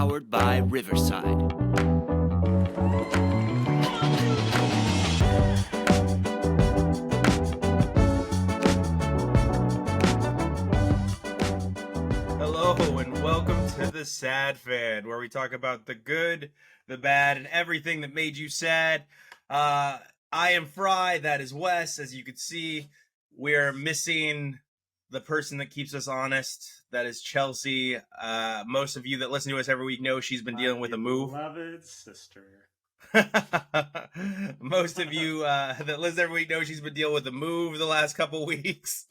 powered by Riverside. Hello and welcome to the Sad Fan, where we talk about the good, the bad, and everything that made you sad. I am Fry, that is Wes. As you can see, we're missing the person that keeps us honest. That is Chelsea. Most of you that listen to us every week know she's been dealing with a move. Beloved sister. Most of you that listen every week know she's been dealing with a move the last couple weeks.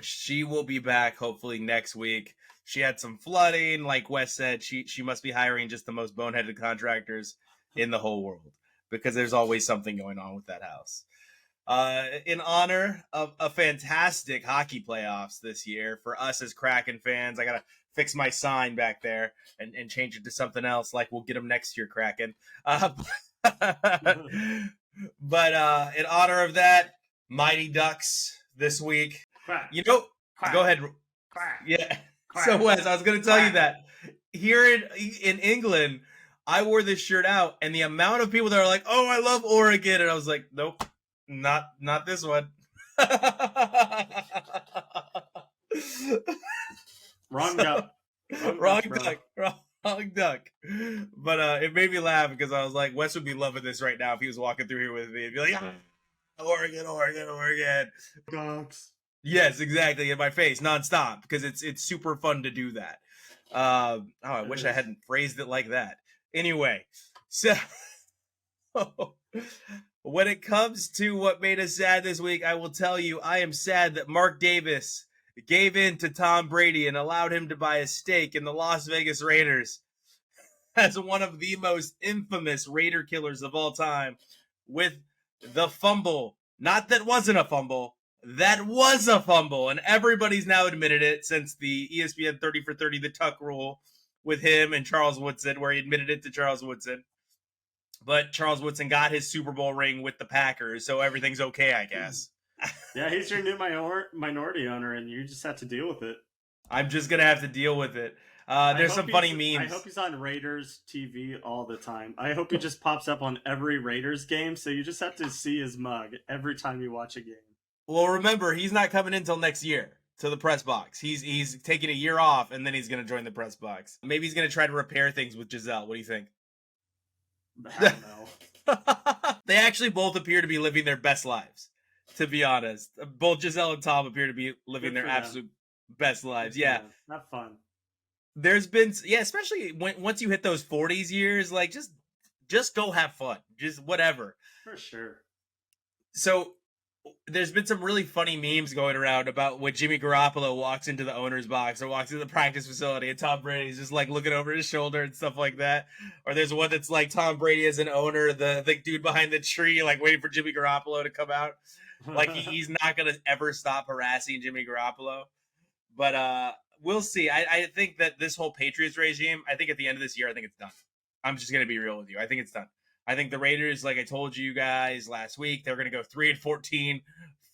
She will be back hopefully next week. She had some flooding, like Wes said. She must be hiring just the most boneheaded contractors in the whole world, because there's always something going on with that house. In honor of a fantastic hockey playoffs this year for us as Kraken fans, I gotta fix my sign back there and change it to something else, like we'll get them next year, Kraken. But in honor of that, Mighty Ducks this week. Quack. You know, Quack. go ahead. Quack. Yeah. Quack. So Wes, I was going to tell you Quack. that here in England, I wore this shirt out, and the amount of people that are like, "Oh, I love Oregon," and I was like, "Nope, not this one." Wrong duck. Wrong duck. But it made me laugh because I was like, Wes would be loving this right now if he was walking through here with me. He'd be like, Oregon. Ducks. Yes, exactly, in my face, nonstop, because it's super fun to do that. I wish I hadn't phrased it like that. Anyway, so when it comes to what made us sad this week, I will tell you, I am sad that Mark Davis gave in to Tom Brady and allowed him to buy a stake in the Las Vegas Raiders as one of the most infamous Raider killers of all time, with the fumble. Not that wasn't a fumble. That was a fumble, and everybody's now admitted it since the ESPN 30 for 30, the Tuck rule with him and Charles Woodson, where he admitted it to Charles Woodson. But Charles Woodson got his Super Bowl ring with the Packers, so everything's okay, I guess. Yeah, he's your new minority owner, and you just have to deal with it. I'm just going to have to deal with it. There's some funny memes. I hope he's on Raiders TV all the time. I hope he just pops up on every Raiders game, so you just have to see his mug every time you watch a game. Well, remember, he's not coming until next year to the press box. He's taking a year off, and then he's going to join the press box. Maybe he's going to try to repair things with Giselle. What do you think? I don't know. They actually both appear to be living their best lives, to be honest. Both Giselle and Tom appear to be living their absolute best lives. Yeah. Not fun. There's been, especially once you hit those 40s years, like just go have fun. Just whatever. For sure. So there's been some really funny memes going around about when Jimmy Garoppolo walks into the owner's box or walks into the practice facility and Tom Brady's just like looking over his shoulder and stuff like that. Or there's one that's like Tom Brady as an owner, the dude behind the tree, like waiting for Jimmy Garoppolo to come out. Like he's not going to ever stop harassing Jimmy Garoppolo. But we'll see. I think that this whole Patriots regime, I think at the end of this year, I think it's done. I'm just going to be real with you. I think it's done. I think the Raiders, like I told you guys last week, they're going to go 3-14,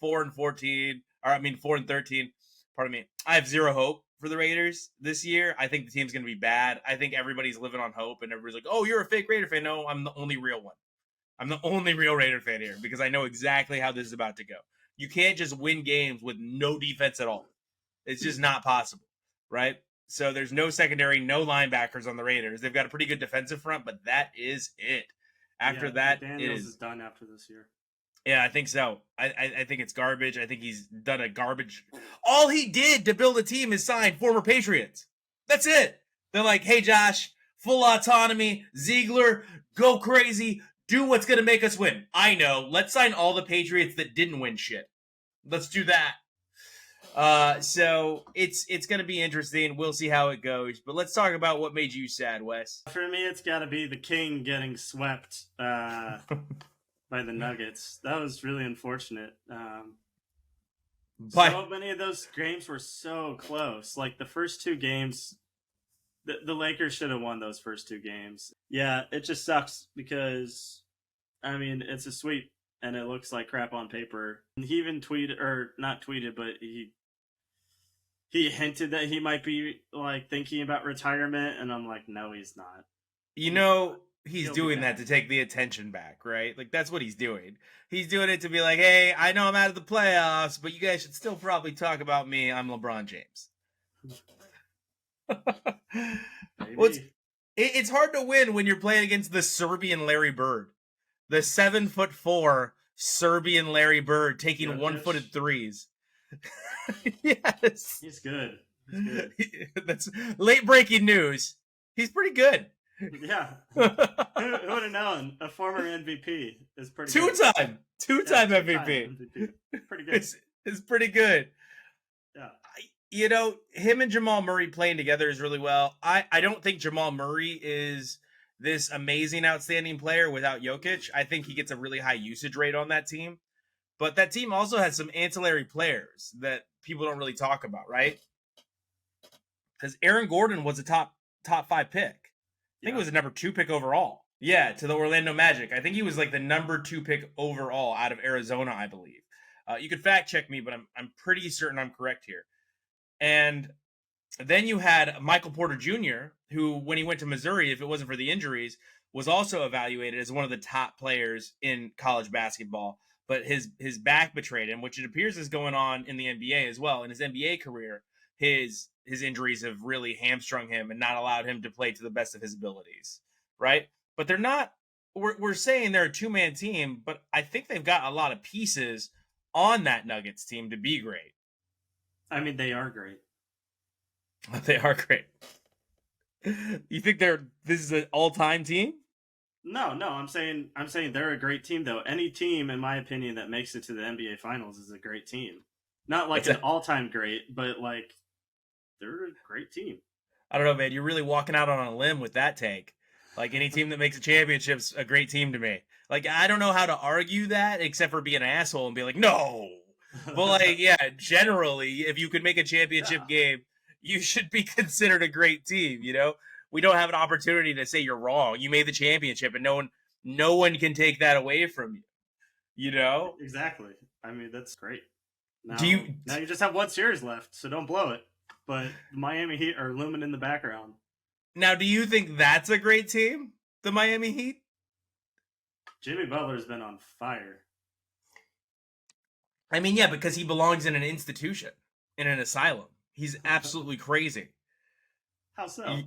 4-14, or 4-13. Pardon me. I have zero hope for the Raiders this year. I think the team's going to be bad. I think everybody's living on hope, and everybody's like, "Oh, you're a fake Raider fan." No, I'm the only real one. I'm the only real Raider fan here because I know exactly how this is about to go. You can't just win games with no defense at all. It's just not possible, right? So there's no secondary, no linebackers on the Raiders. They've got a pretty good defensive front, but that is it. After that, Daniels is done after this year. Yeah, I think so. I think it's garbage. I think he's done a garbage. All he did to build a team is sign former Patriots. That's it. They're like, "Hey, Josh, full autonomy. Ziegler, go crazy. Do what's going to make us win." I know. Let's sign all the Patriots that didn't win shit. Let's do that. So it's going to be interesting. We'll see how it goes. But let's talk about what made you sad, Wes. For me, it's got to be the King getting swept by the Nuggets. That was really unfortunate. So many of those games were so close. Like the first two games, the Lakers should have won those first two games. Yeah, it just sucks because, it's a sweep and it looks like crap on paper. And he even tweeted, or not tweeted, but he he hinted that he might be like thinking about retirement, and I'm like, no, he's not. You He's know, not. he's He'll be doing that back. to take the attention back, right? Like that's what he's doing. He's doing it to be like, hey, I know I'm out of the playoffs, but you guys should still probably talk about me. I'm LeBron James. Well, Maybe. it's hard to win when you're playing against the Serbian Larry Bird, the 7'4" Serbian Larry Bird taking Jokic. one-footed threes. Yes, He's good. He's good. that's late breaking news. He's pretty good. Yeah. Who would have known? A former MVP is pretty two good. time, Yeah, two-time two-time MVP. MVP. Pretty good. It's pretty good. Yeah. You know, him and Jamal Murray playing together is really well. I don't think Jamal Murray is this amazing, outstanding player without Jokic. I think he gets a really high usage rate on that team. But that team also has some ancillary players that people don't really talk about, right? Because Aaron Gordon was a top 5 pick. I think it was a number 2 pick overall. Yeah, to the Orlando Magic. I think he was like the number 2 pick overall out of Arizona, I believe. You could fact check me, but I'm pretty certain I'm correct here. And then you had Michael Porter Jr., who, when he went to Missouri, if it wasn't for the injuries, was also evaluated as one of the top players in college basketball. But his back betrayed him, which it appears is going on in the NBA as well. In his NBA career, his injuries have really hamstrung him and not allowed him to play to the best of his abilities, right? But they're not. We're saying they're a 2-man team, but I think they've got a lot of pieces on that Nuggets team to be great. I mean, they are great. They are great. You think this is an all-time team? No, I'm saying they're a great team though. Any team, in my opinion, that makes it to the NBA Finals is a great team. Not like an all-time great, but like they're a great team. I don't know, man. You're really walking out on a limb with that take. Like any team that makes a championship's a great team to me. Like I don't know how to argue that except for be an asshole and be like, no. But like, yeah, generally, if you could make a championship Yeah. game, you should be considered a great team. You know, we don't have an opportunity to say you're wrong. You made the championship, and no one can take that away from you. You know, Exactly. I mean, that's great. do you Now you just have one series left, so don't blow it. But the Miami Heat are looming in the background. now? Do you think that's a great team, the Miami Heat? Jimmy Butler's been on fire. I mean, yeah, because he belongs in an institution, in an asylum. He's absolutely crazy. How so?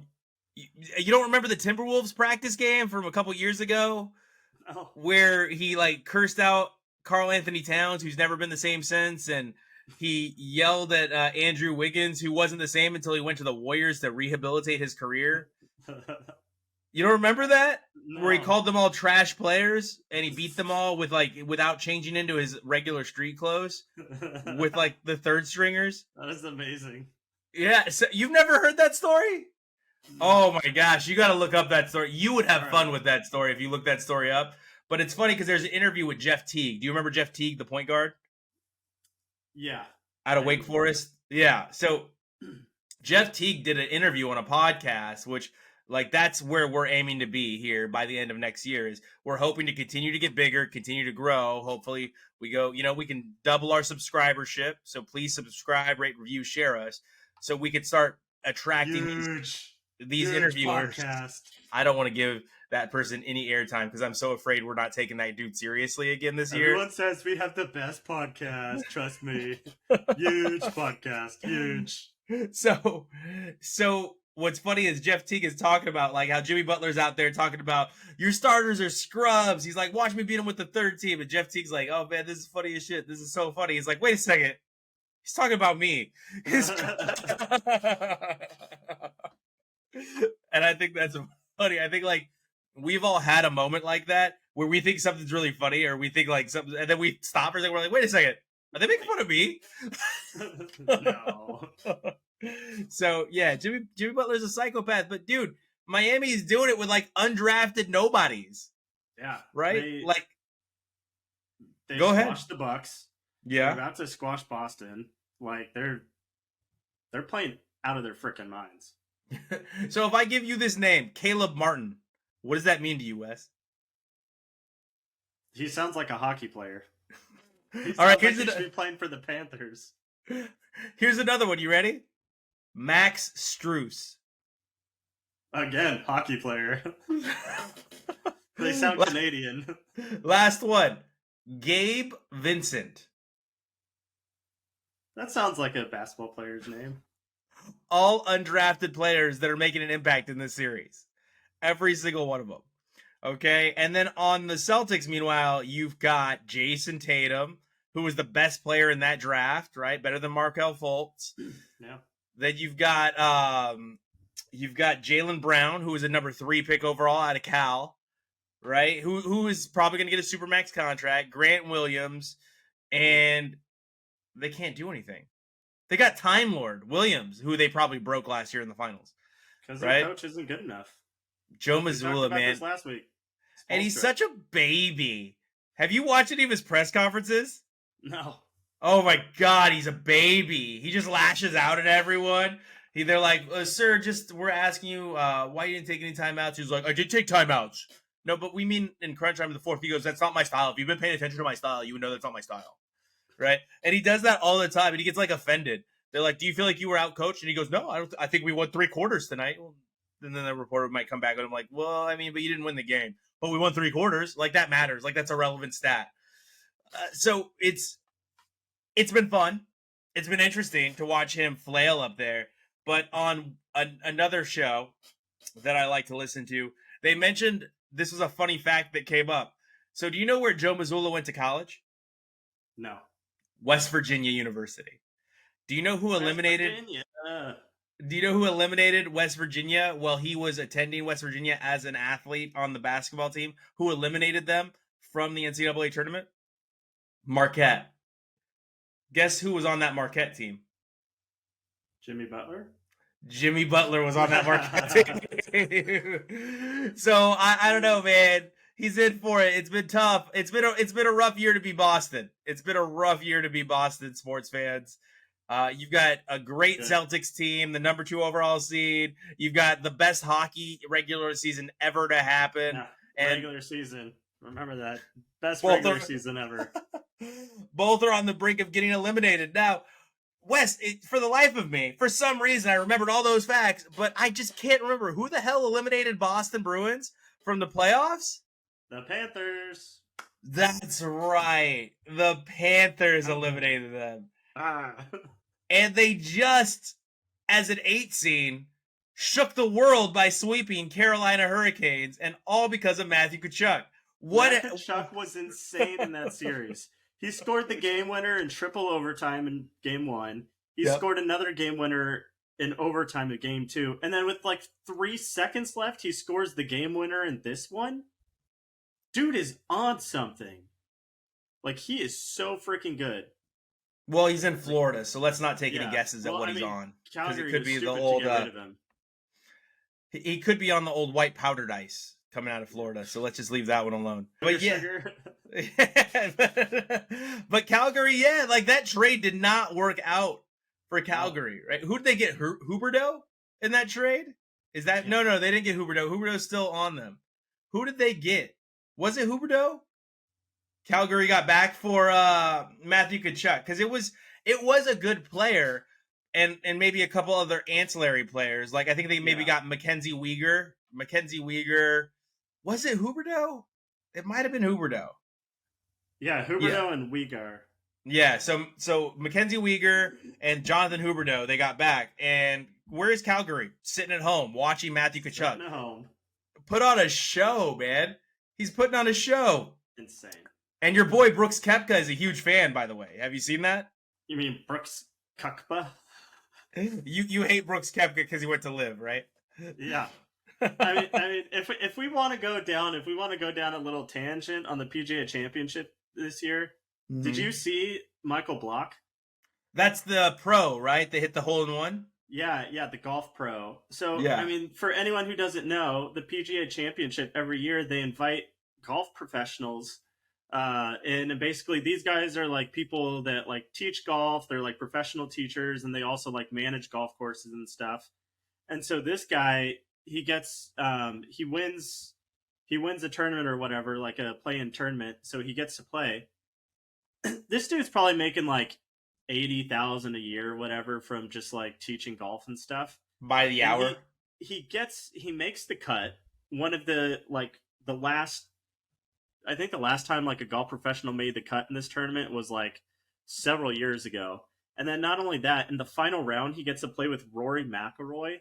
You don't remember the Timberwolves practice game from a couple years ago Oh. where he like cursed out Karl Anthony Towns, who's never been the same since, and he yelled at Andrew Wiggins, who wasn't the same until he went to the Warriors to rehabilitate his career. You don't remember that? No. Where he called them all trash players and he beat them all with like without changing into his regular street clothes with like the third stringers. That is amazing. Yeah, so you've never heard that story? Oh my gosh, you got to look up that story. You would have fun with that story if you look that story up. But it's funny because there's an interview with Jeff Teague. Do you remember Jeff Teague, the point guard? Yeah. Out of Wake Forest? Yeah. So Jeff Teague did an interview on a podcast, which like that's where we're aiming to be here by the end of next year. Is we're hoping to continue to get bigger, continue to grow. Hopefully we go, we can double our subscribership. So please subscribe, rate, review, share us so we could start attracting these interviewers. Podcast. I don't want to give that person any airtime because I'm so afraid we're not taking that dude seriously again this year. Everyone says we have the best podcast. Trust me. Huge podcast. Huge. So what's funny is Jeff Teague is talking about like how Jimmy Butler's out there talking about your starters are scrubs. He's like, watch me beat him with the third team. And Jeff Teague's like, oh man, this is funny as shit. This is so funny. He's like, wait a second. He's talking about me. And I think that's funny. I think like we've all had a moment like that where we think something's really funny or we think like something and then we stop for a second. We're like, wait a second. Are they making fun of me? No. So yeah, Jimmy Butler's a psychopath, but dude, Miami's doing it with like undrafted nobodies. Yeah. Right? They go squashed ahead. the Bucks. Yeah. They're about to squash Boston. Like they're playing out of their freaking minds. So if I give you this name, Caleb Martin, what does that mean to you, Wes? He sounds like a hockey player. He All right, he should be playing for the Panthers. Here's another one. You ready? Max Struess. Again, hockey player. They sound Canadian. Last one. Gabe Vincent. That sounds like a basketball player's name. All undrafted players that are making an impact in this series. Every single one of them. Okay. And then on the Celtics, meanwhile, you've got Jason Tatum, who was the best player in that draft, right? Better than Markelle Fultz. Yeah. Then you've got Jaylen Brown, who was a number 3 pick overall out of Cal, right? Who is probably going to get a supermax contract. Grant Williams, and they can't do anything. They got Time Lord Williams, who they probably broke last year in the finals. Because their coach isn't good enough. Joe We Mazzulla, talked about man. this last week. And he's such a baby. Have you watched any of his press conferences? No. Oh my God, he's a baby. He just lashes out at everyone. They're like, sir, we're asking you why you didn't take any timeouts. He's like, I did take timeouts. No, but we mean in crunch time in the fourth. He goes, that's not my style. If you've been paying attention to my style, you would know that's not my style. Right? And he does that all the time, and he gets like offended. They're like, do you feel like you were out coached? And he goes, no, I think we won 3 quarters tonight. And then the reporter might come back and I'm like, well, I mean, but you didn't win the game. But we won 3 quarters. Like, that matters. Like, that's a relevant stat. So it's been fun. It's been interesting to watch him flail up there. But on another show that I like to listen to, they mentioned this was a funny fact that came up. So do you know where Joe Mazzulla went to college? No. West Virginia University. Do you know who eliminated? Virginia. Do you know who eliminated West Virginia while he was attending West Virginia as an athlete on the basketball team? Who eliminated them from the NCAA tournament? Marquette. Guess who was on that Marquette team? Jimmy Butler? Jimmy Butler was on that Marquette team. So I don't know, man. He's in for it. It's been tough. It's been a rough year to be Boston. It's been a rough year to be Boston sports fans. You've got a great Celtics team, the number 2 overall seed. You've got the best hockey regular season ever to happen. Yeah, and regular season. Remember that. Best regular season ever. Both are on the brink of getting eliminated. Now, Wes, for the life of me, for some reason, I remembered all those facts, but I just can't remember who the hell eliminated Boston Bruins from the playoffs? The Panthers. That's right. The Panthers eliminated them. And they just, as an 8 seed, shook the world by sweeping Carolina Hurricanes, and all because of Matthew Tkachuk. Tkachuk was insane in that series. He scored the game winner in triple overtime in game 1. He scored another game winner in overtime in game 2. And then with like 3 seconds left, he scores the game winner in this one. Dude is on something. Like, he is so freaking good. Well, he's in Florida, so let's not take any guesses at what he's on. Because it could be the old. He could be on the old white powdered ice coming out of Florida, so let's just leave that one alone. But yeah, but Calgary, like that trade did not work out for Calgary, right? Who did they get? Huberdeau in that trade? Is that no? They didn't get Huberdeau. Huberdeau's still on them. Who did they get? Was it Huberdeau? Calgary got back for Matthew Tkachuk because it was a good player and maybe a couple other ancillary players. Like I think they maybe got Mackenzie Weegar. Was it Huberdeau? It might have been Huberdeau. Yeah, Huberdeau and Weegar. Yeah, so Mackenzie Weegar and Jonathan Huberdeau, they got back. And where is Calgary? Sitting at home watching Matthew Tkachuk. Sitting at home. Put on a show, man. He's putting on a show. Insane. And your boy Brooks Koepka is a huge fan, by the way. Have you seen that? You mean Brooks Koepka? You hate Brooks Koepka because he went to live, right? Yeah. I mean, if we want to go down a little tangent on the PGA Championship this year, did you see Michael Block? That's the pro, right? They hit the hole in one. Yeah, the golf pro. So I mean, for anyone who doesn't know, the PGA Championship every year they invite golf professionals. And basically these guys are like people that like teach golf. They're like professional teachers and they also like manage golf courses and stuff. And so this guy, he gets, he wins a tournament or whatever, like a play-in tournament. So he gets to play. This dude's probably making like $80,000 a year, or whatever, from just like teaching golf and stuff. by the And hour. he makes the cut. One of the the last, I think the last time like a golf professional made the cut in this tournament was like several years ago. And then not only that, in the final round, he gets to play with Rory McIlroy,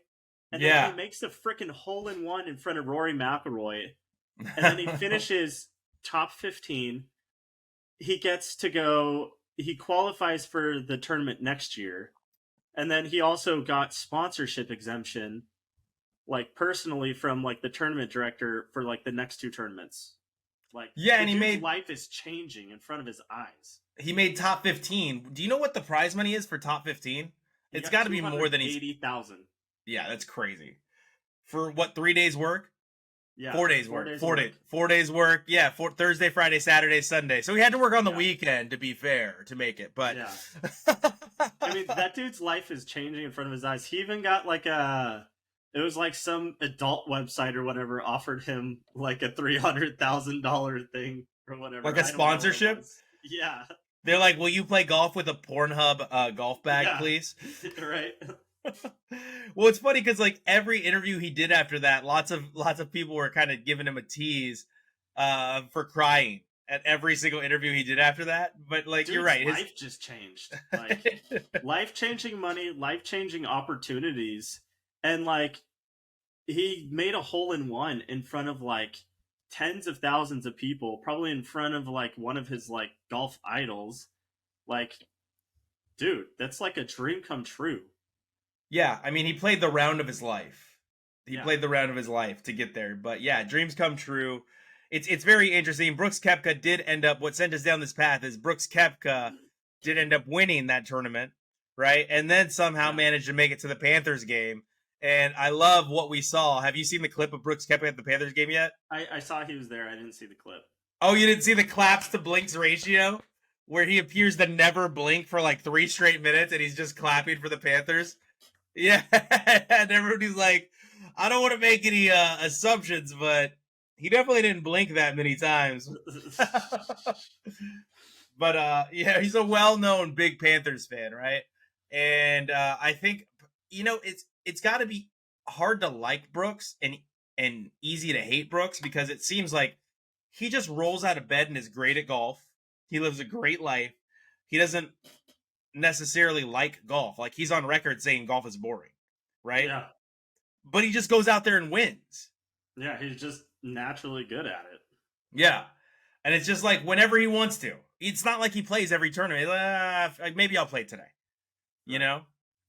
and then he Yeah. makes the freaking hole in one in front of Rory McIlroy, and then he finishes top 15. He gets to go. He qualifies for the tournament next year, and then he also got sponsorship exemption, like personally from like the tournament director for like the next two tournaments. Like Yeah, the and dude's life is changing in front of his eyes. he made top 15. Do you know what the prize money is for top 15? He It's got got to be more than he's 280,000. Yeah, that's crazy. For what, 3 days work? Yeah, 4 days work. 4 days work. Yeah, Thursday, Friday, Saturday, Sunday. So he had to work on the weekend, to be fair, to make it. But yeah. I mean, that dude's life is changing in front of his eyes. He even got like it was like some adult website or whatever offered him like a $300,000 thing or whatever. Like a sponsorship? Yeah. They're like, will you play golf with a Pornhub golf bag, please? Right. Well, it's funny because like every interview he did after that, lots of people were kind of giving him a tease for crying at every single interview he did after that. But like, Dude's you're right, his life just changed. Like life-changing money, life-changing opportunities, and like he made a hole in one in front of like tens of thousands of people, probably in front of like one of his like golf idols. Like, dude, that's like a dream come true. Yeah, I mean, he played the round of his life. He Yeah. played the round of his life to get there. But yeah, dreams come true. It's very interesting. Brooks Koepka did end up, what sent us down this path is Brooks Koepka did end up winning that tournament, right? And then somehow managed to make it to the Panthers game. And I love what we saw. Have you seen the clip of Brooks Koepka at the Panthers game yet? I saw he was there. I didn't see the clip. Oh, you didn't see the claps to blinks ratio? Where he appears to never blink for like 3 straight minutes and he's just clapping for the Panthers? Yeah, and everybody's like, I don't want to make any assumptions, but he definitely didn't blink that many times. But yeah, he's a well-known big Panthers fan, right? And I think it's got to be hard to like Brooks and easy to hate Brooks because it seems like he just rolls out of bed and is great at golf. He lives a great life. He doesn't necessarily like golf. Like he's on record saying golf is boring, right? Yeah. But he just goes out there and wins. Yeah, he's just naturally good at it. Yeah. And it's just like whenever he wants to. It's not like he plays every tournament. Like, maybe I'll play today. You know?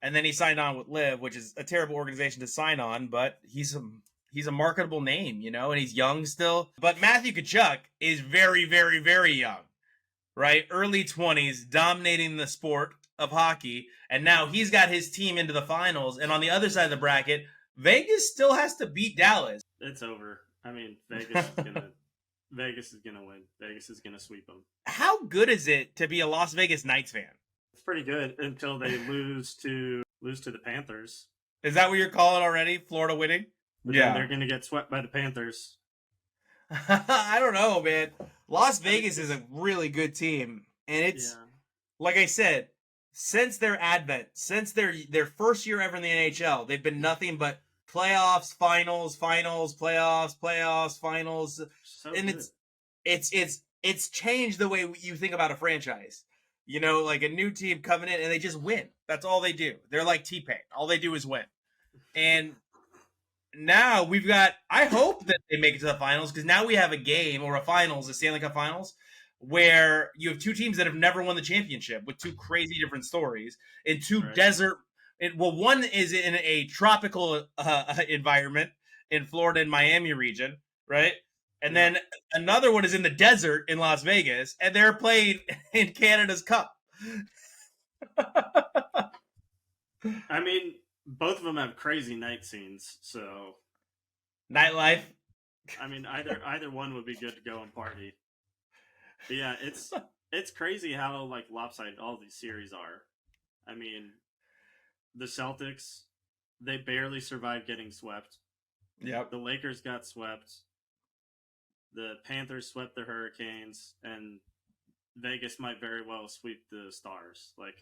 And then he signed on with Liv, which is a terrible organization to sign on, but he's a marketable name, and he's young still. But Matthew Tkachuk is very, very, very young. Right? Early 20s, dominating the sport of hockey. And now he's got his team into the finals. And on the other side of the bracket, Vegas still has to beat Dallas. It's over. I mean, Vegas is gonna win. Vegas is gonna sweep them. How good is it to be a Las Vegas Knights fan? It's pretty good until they lose to the Panthers. Is that what you're calling already? Florida winning? But then they're gonna get swept by the Panthers. I don't know, man. Las Vegas is a really good team. And it's, like I said, since their advent, since their first year ever in the NHL, they've been nothing but playoffs, finals, playoffs, finals. So and good. it's changed the way you think about a franchise. Like a new team coming in and they just win. That's all they do. They're like T-Pain. All they do is win. And now we've got, I hope that they make it to the finals because now we have a game or a finals, a Stanley Cup finals, where you have two teams that have never won the championship with two crazy different stories in two desert. One is in a tropical environment in Florida and Miami region, right? And then another one is in the desert in Las Vegas, and they're playing in Canada's Cup. I mean, both of them have crazy night scenes, so nightlife. I mean, either one would be good to go and party. But yeah, it's crazy how like lopsided all these series are. I mean, the Celtics, they barely survived getting swept. Yep. The Lakers got swept. The Panthers swept the Hurricanes, and Vegas might very well sweep the Stars. Like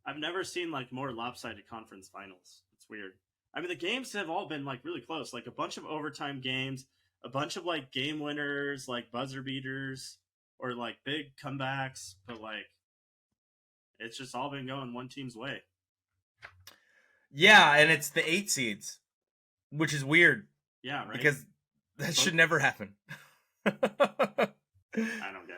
I've never seen like more lopsided conference finals. It's weird. I mean, the games have all been like really close, like a bunch of overtime games, a bunch of like game winners, like buzzer beaters, or like big comebacks. But like, it's just all been going one team's way. Yeah, and it's the 8 seeds, which is weird. Yeah, right. Because that should never happen. I don't get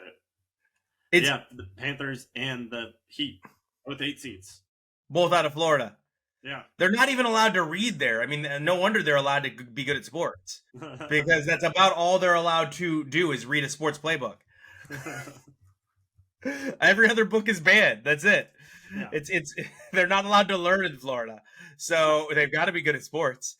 it. Yeah, the Panthers and the Heat with 8 seeds. Both out of Florida. Yeah. They're not even allowed to read there. I mean, no wonder they're allowed to be good at sports. Because that's about all they're allowed to do is read a sports playbook. Every other book is banned. That's it. Yeah. It's they're not allowed to learn in Florida. So they've got to be good at sports.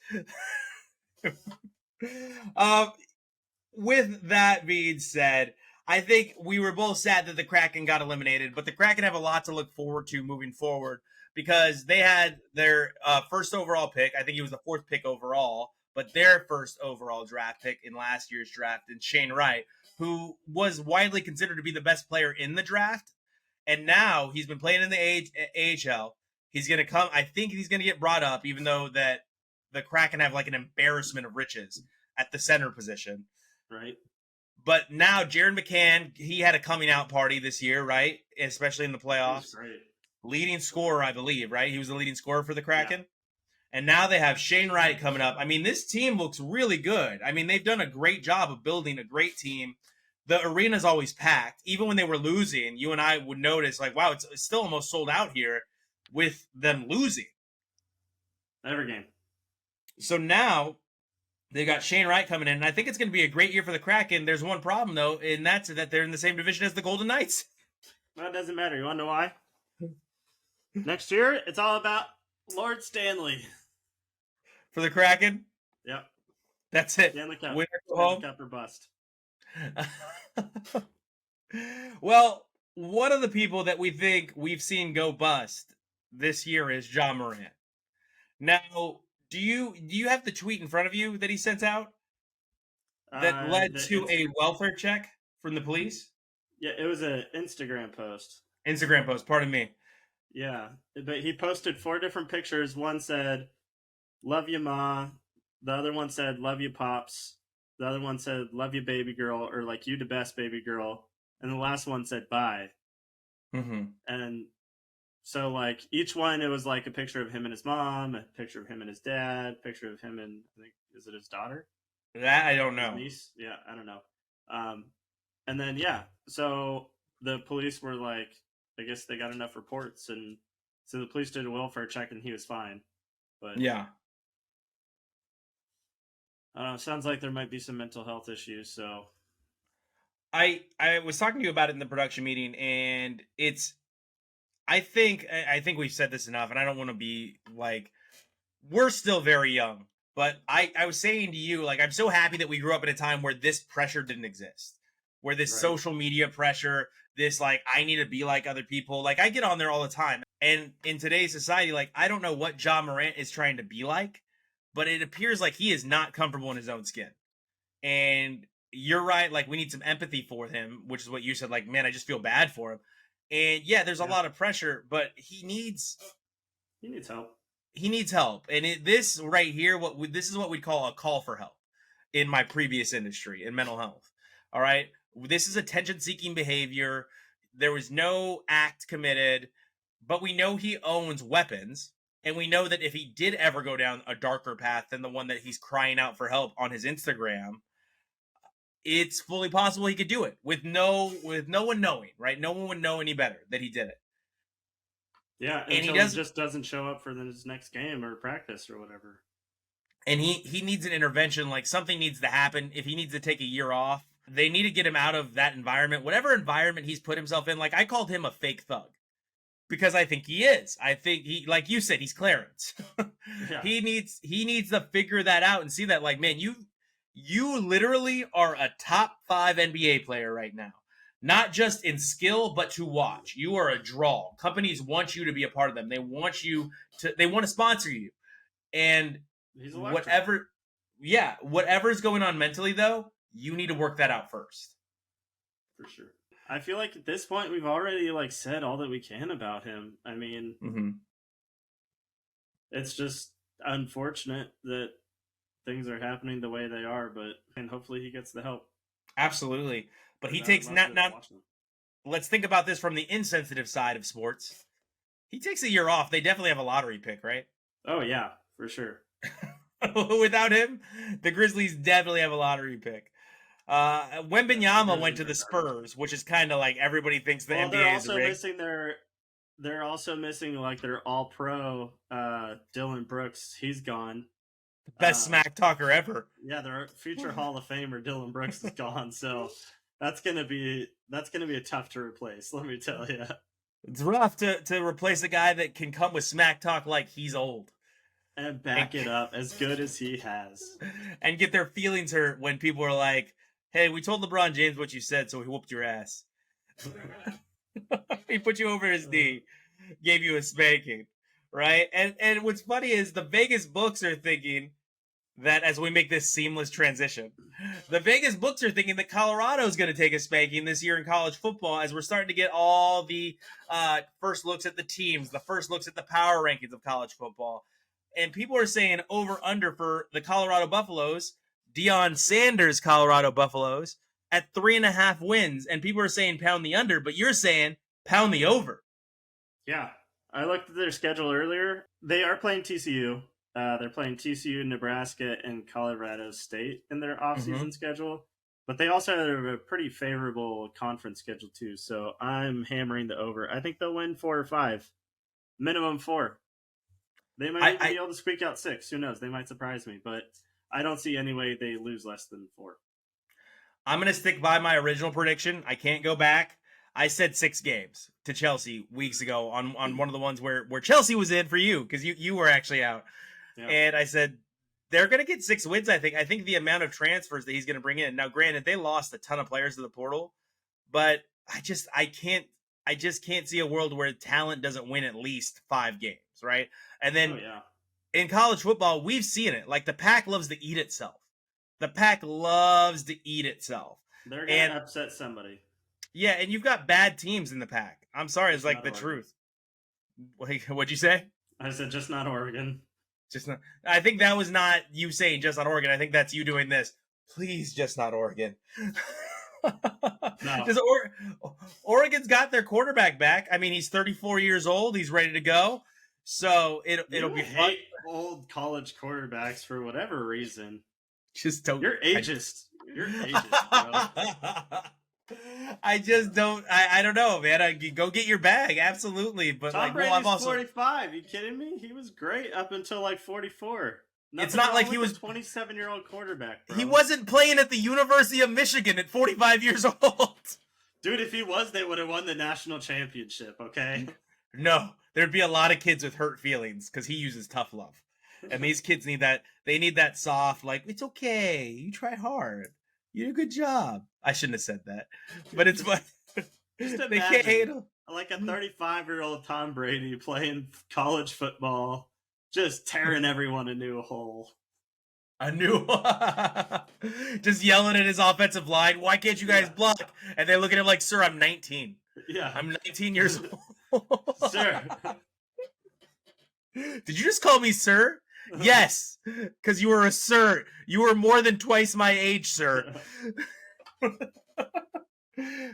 With that being said, I think we were both sad that the Kraken got eliminated, but the Kraken have a lot to look forward to moving forward because they had their first overall pick. I think he was the 4th pick overall, but their first overall draft pick in last year's draft, and Shane Wright, who was widely considered to be the best player in the draft. And now he's been playing in the AHL. He's going to come. I think he's going to get brought up, even though that the Kraken have like an embarrassment of riches at the center position. Right. But now Jared McCann, he had a coming out party this year, right? Especially in the playoffs. Great. Leading scorer, I believe, right? He was the leading scorer for the Kraken. Yeah. And now they have Shane Wright coming up. I mean, this team looks really good. I mean, they've done a great job of building a great team. The arena's always packed. Even when they were losing, you and I would notice, like, wow, it's still almost sold out here with them losing. Every game. So now they got Shane Wright coming in, and I think it's going to be a great year for the Kraken. There's one problem, though, and that's that they're in the same division as the Golden Knights. Well, it doesn't matter. You want to know why? Next year, it's all about Lord Stanley. For the Kraken? Yep. That's it. Stanley Cup. Winner go Stanley home. Cup or bust. Well, one of the people that we think we've seen go bust this year is John Morant. Now, do you have the tweet in front of you that he sent out that led to a welfare check from the police? Yeah, it was an Instagram post. Instagram post, pardon me. Yeah, but he posted 4 different pictures. One said, "Love you, Ma." The other one said, "Love you, Pops." The other one said, "Love you, baby girl," or like, "You the best, baby girl." And the last one said, "Bye." Mm-hmm. And so, like, each one, it was like a picture of him and his mom, a picture of him and his dad, a picture of him and, I think, is it his daughter? That I don't know. His niece? Yeah, I don't know. And then, yeah, so the police were like, I guess they got enough reports, and so the police did a welfare check, and he was fine. But yeah. Sounds like there might be some mental health issues, so. I was talking to you about it in the production meeting, and I think we've said this enough, and I don't want to be like, we're still very young, but I was saying to you, like, I'm so happy that we grew up in a time where this pressure didn't exist, where this social media pressure, this, like, I need to be like other people, like, I get on there all the time, and in today's society, like, I don't know what John Morant is trying to be like, but it appears like he is not comfortable in his own skin. And you're right, like, we need some empathy for him, which is what you said, like, man, I just feel bad for him. And yeah, there's a lot of pressure, but he needs help. He needs help. And this right here, this is what we'd call a call for help in my previous industry, in mental health. All right? This is attention-seeking behavior. There was no act committed, but we know he owns weapons. And we know that if he did ever go down a darker path than the one that he's crying out for help on his Instagram, it's fully possible he could do it with no one knowing, right? No one would know any better that he did it. Yeah, and he just doesn't show up for his next game or practice or whatever. And he needs an intervention, like something needs to happen. If he needs to take a year off, they need to get him out of that environment, whatever environment he's put himself in. Like, I called him a fake thug. Because I think he is. I think he, like you said, he's Clarence. Yeah. He needs to figure that out and see that, like, man, you literally are a top 5 NBA player right now. Not just in skill, but to watch. You are a draw. Companies want you to be a part of them. They want to sponsor you. And whatever's going on mentally, though, you need to work that out first. For sure. I feel like at this point we've already like said all that we can about him. I mean, it's just unfortunate that things are happening the way they are, but and hopefully he gets the help. Absolutely. But he I would takes love not to not watch them. let's think about this from the insensitive side of sports. He takes a year off. They definitely have a lottery pick, right? Oh yeah, for sure. Without him, the Grizzlies definitely have a lottery pick. Wembenyama went to the Spurs, which is kind of like everybody thinks the Well, they're NBA is also rigged. missing their. They're also missing like their All Pro Dylan Brooks. He's gone. Best smack talker ever. Yeah, their future Hall of Famer Dylan Brooks is gone. So that's gonna be a tough to replace. Let me tell you. It's rough to replace a guy that can come with smack talk like he's old And back it up as good as he has. and get their feelings hurt when people are like, "Hey, we told LeBron James what you said, so he whooped your ass." He put you over his knee, gave you a spanking, right? And what's funny is the Vegas books are thinking that as we make this seamless transition, the Vegas books are thinking that Colorado is going to take a spanking this year in college football as we're starting to get all the first looks at the teams, the first looks at the power rankings of college football. And people are saying over under for the Colorado Buffaloes, Deion Sanders' Colorado Buffaloes, at 3.5 wins. And people are saying pound the under, but you're saying pound the over. Yeah. I looked at their schedule earlier. They are playing TCU. They're playing TCU, Nebraska, and Colorado State in their offseason schedule. But they also have a pretty favorable conference schedule, too. So I'm hammering the over. I think they'll win 4 or 5. Minimum 4. They might even be able to squeak out 6. Who knows? They might surprise me. But I don't see any way they lose less than 4. I'm going to stick by my original prediction. I can't go back. I said 6 games to Chelsea weeks ago on one of the ones where Chelsea was in for you because you were actually out. Yeah. And I said they're going to get 6 wins, I think. I think the amount of transfers that he's going to bring in. Now, granted, they lost a ton of players to the portal, but I just can't see a world where talent doesn't win at least 5 games, right? And then in college football, we've seen it. Like the pack loves to eat itself. The pack loves to eat itself. They're going to upset somebody. Yeah, and you've got bad teams in the pack. I'm sorry, it's like the truth. What'd you say? I said just not Oregon. Just not. I think that was not you saying just not Oregon. I think that's you doing this. Please, just not Oregon. No. Oregon's got their quarterback back. I mean, he's 34 years old. He's ready to go. So it'll be fun. Old college quarterbacks for whatever reason. Just don't. You're ageist. You're ageist, bro. I just don't. I don't know, man. Go get your bag, absolutely. But Tom Brady's I'm also 45. You kidding me? He was great up until like 44. It's not like he was a 27-year-old quarterback. Bro. He wasn't playing at the University of Michigan at 45 years old. Dude, if he was, they would have won the national championship. Okay. No, there'd be a lot of kids with hurt feelings because he uses tough love, and these kids need that. They need that soft, like it's okay. You try hard. You did a good job. I shouldn't have said that, but it's what just imagine, like a 35-year-old Tom Brady playing college football, just tearing everyone a new hole. Just yelling at his offensive line. Why can't you guys block? And they look at him like, "Sir, I'm 19. Yeah, I'm 19 years old." Sir, did you just call me sir? Yes, because you were a sir. You were more than twice my age, sir.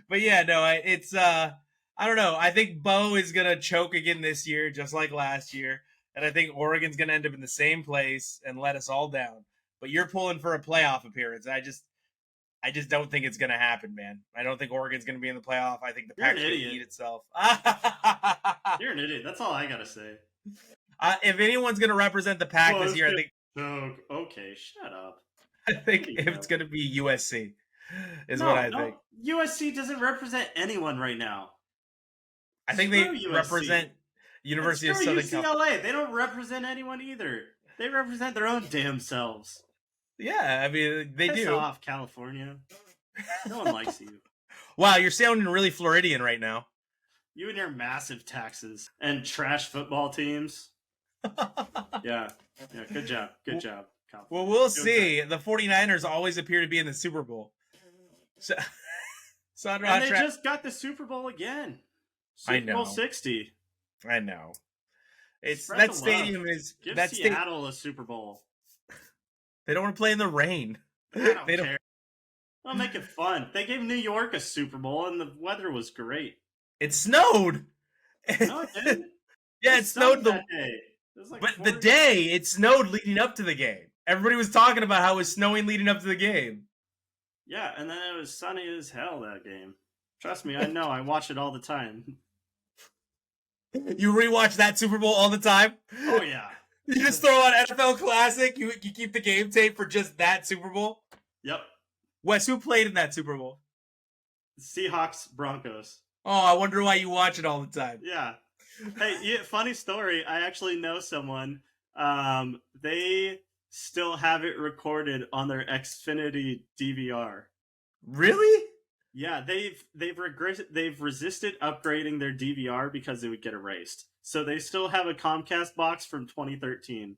But yeah, no, it's I don't know. I think Bo is gonna choke again this year, just like last year, and I think Oregon's gonna end up in the same place and let us all down. But you're pulling for a playoff appearance. I just don't think it's gonna happen, man. I don't think Oregon's gonna be in the playoff. I think the Pac-'s gonna eat itself. You're an idiot. That's all I gotta say. If anyone's gonna represent the Pac this year, I think. Okay, shut up. I think it's gonna be USC. Is what I think. USC doesn't represent anyone right now. I think they represent University of Southern California. They don't represent anyone either. They represent their own damn selves. Yeah, I mean they Piss do. Off, California. No one likes you. Wow, you're sounding really Floridian right now. You and your massive taxes and trash football teams. Yeah, good job. Good job. Well, we'll see. The 49ers always appear to be in the Super Bowl. Sandra And they Trap. just got the Super Bowl again. I Super Bowl know. 60. I know. It's Spread that the stadium love. is Give that stadium. Seattle a Super Bowl. They don't want to play in the rain. I don't They care. They'll make it fun. They gave New York a Super Bowl, and the weather was great. It snowed. No, it didn't. Yeah, it snowed that day. It was like but the day it snowed leading up to the game. Everybody was talking about how it was snowing leading up to the game. Yeah, and then it was sunny as hell that game. Trust me, I know. I watch it all the time. You rewatch that Super Bowl all the time? Oh, yeah. You just throw on NFL Classic? You keep the game tape for just that Super Bowl? Yep. Wes, who played in that Super Bowl? Seahawks, Broncos. Oh, I wonder why you watch it all the time. Yeah. Hey, funny story. I actually know someone. They still have it recorded on their Xfinity DVR. Really? Yeah, they've resisted upgrading their DVR because it would get erased. So they still have a Comcast box from 2013.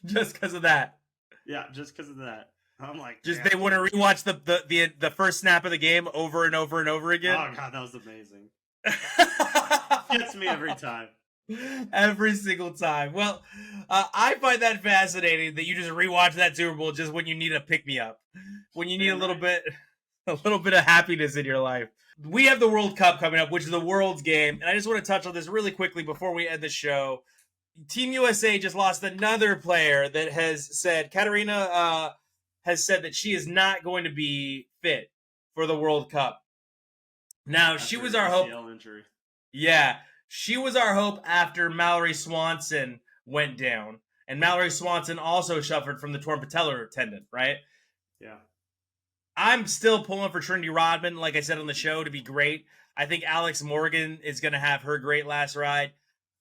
Just because of that. Yeah, just because of that. I'm like, just damn. They want to rewatch the first snap of the game over and over and over again. Oh god, that was amazing. Gets me every time. Every single time. Well, I find that fascinating that you just rewatch that Super Bowl just when you need a pick me up, when you need a little bit of happiness in your life. We have the World Cup coming up, which is the world's game, and I just want to touch on this really quickly before we end the show. Team USA just lost another player that has said, Katarina has said that she is not going to be fit for the World Cup. Now, she was our hope. Injury. Yeah, she was our hope after Mallory Swanson went down. And Mallory Swanson also suffered from the torn patellar tendon, right? Yeah. I'm still pulling for Trinity Rodman, like I said on the show, to be great. I think Alex Morgan is going to have her great last ride.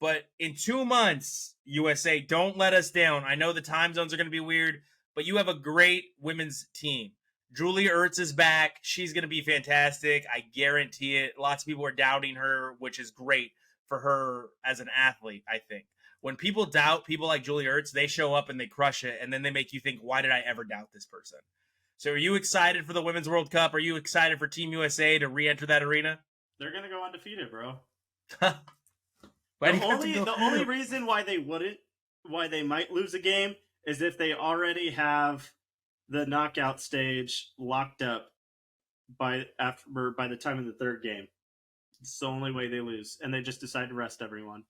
But in 2 months, USA, don't let us down. I know the time zones are going to be weird, but you have a great women's team. Julia Ertz is back. She's going to be fantastic. I guarantee it. Lots of people are doubting her, which is great for her as an athlete, I think. When people doubt people like Julia Ertz, they show up and they crush it, and then they make you think, why did I ever doubt this person? So are you excited for the Women's World Cup? Are you excited for Team USA to re-enter that arena? They're going to go undefeated, bro. The only reason why they might lose a game is if they already have the knockout stage locked up by the time of the third game. It's the only way they lose, and they just decide to rest everyone.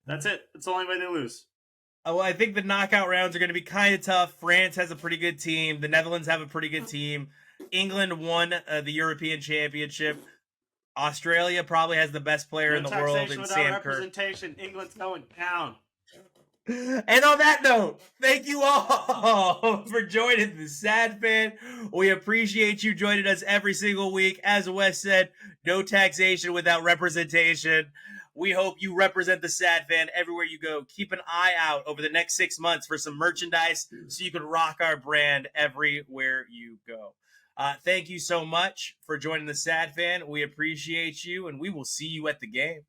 That's it. It's the only way they lose. Well, I think the knockout rounds are going to be kind of tough. France has a pretty good team. The Netherlands have a pretty good team. England won the European Championship. Australia probably has the best player in the world in Sam Kerr. Representation. England's going down. And on that note, thank you all for joining the Sad Fan. We appreciate you joining us every single week. As Wes said, no taxation without representation. We hope you represent the Sad Fan everywhere you go. Keep an eye out over the next 6 months for some merchandise so you can rock our brand everywhere you go. Thank you so much for joining the Sad Fan. We appreciate you, and we will see you at the game.